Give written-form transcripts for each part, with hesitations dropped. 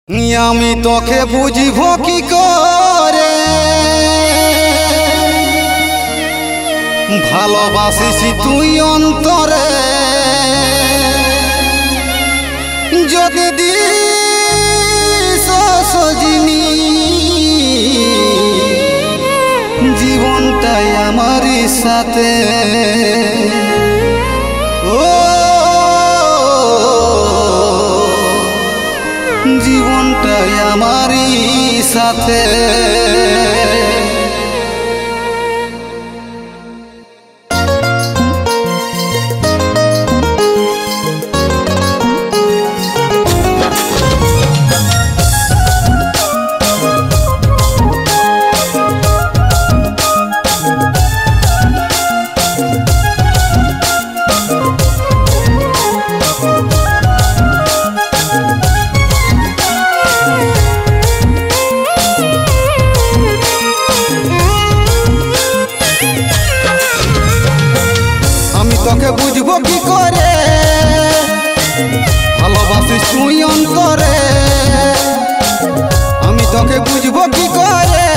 আমি তোকে বুঝিব কি করে ভালোবাসিছি তুই অন্তরে যদি দিস সজিনি জীবনটাই আমার সাথে জীবনটাই আমারই সাথে তোকে বুঝব কি করে ভালোবাসিস তুই অন্তরে আমি তোকে বুঝব কি করে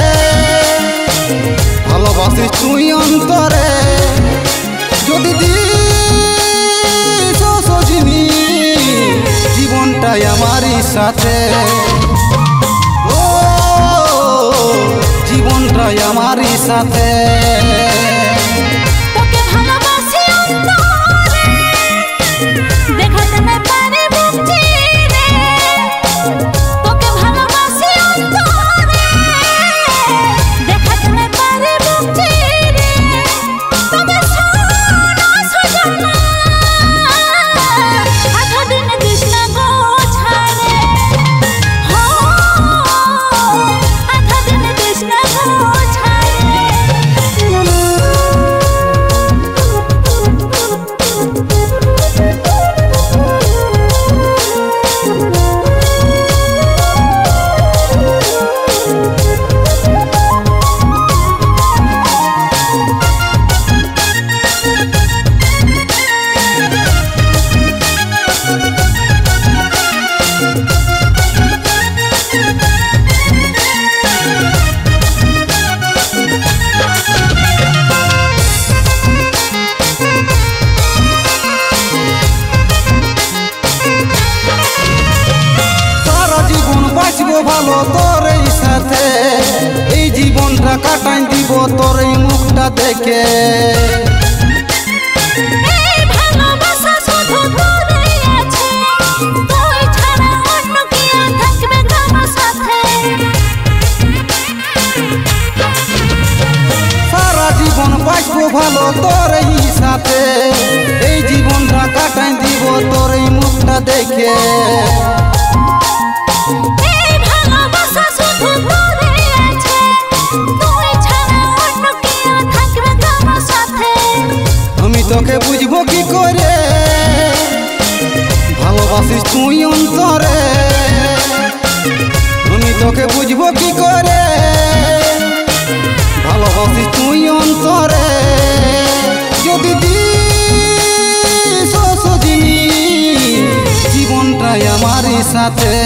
ভালোবাসিস তুই অন্তরে যদি দিস সজিনি জীবনটাই আমারই সাথে ও জীবনটাই আমারই সাথে ভালো তোর এই সাথে এই জীবনটা কাটাই দিব তোর এই মুখটা দেখে সারা জীবন বাঁচবো ভালো তোর এই সাথে এই জীবনটা কাটাই দিব তোর এই মুখটা দেখে আমি তোকে বুঝব কি করে ভালোবাসিস তুই অন্তরে আমি তোকে বুঝব কি করে ভালোবাসিস তুই অন্তরে যদি দিস সজিনি জীবনটাই আমারই সাথে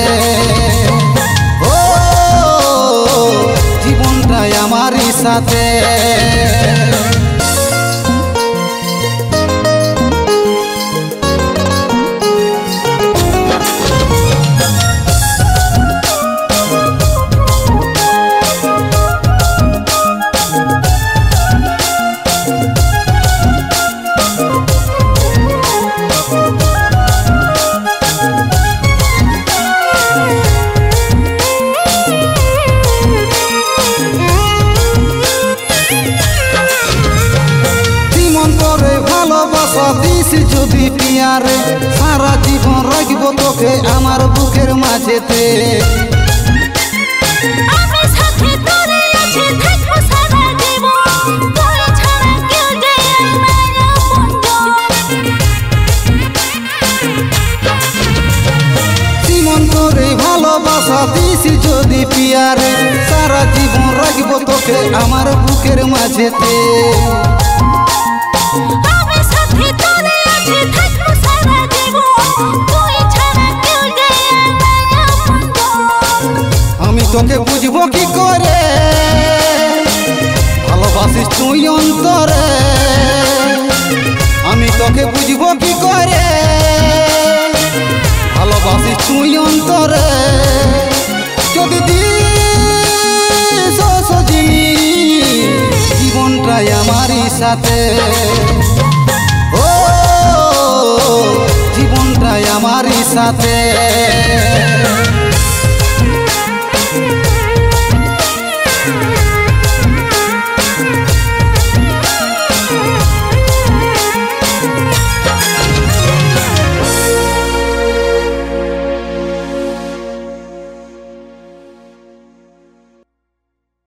ও জীবনটাই আমারই সাথে দিস যদি পিয়ারে সারা জীবন রাখবো তোকে আমার বুকের মাঝেতে জীবন তোরে ভালোবাসা দিস যদি পিয়ারে সারা জীবন রাখবো তোকে আমার বুকের মাঝেতে তোকে বুঝবো কি করে ভালোবাসিস তুই অন্তরে আমি তোকে বুঝবো কি করে ভালোবাসিস তুই অন্তরে যদি দিস সজিনি জীবনটাই আমারই সাথে ও জীবনটাই আমারই সাথে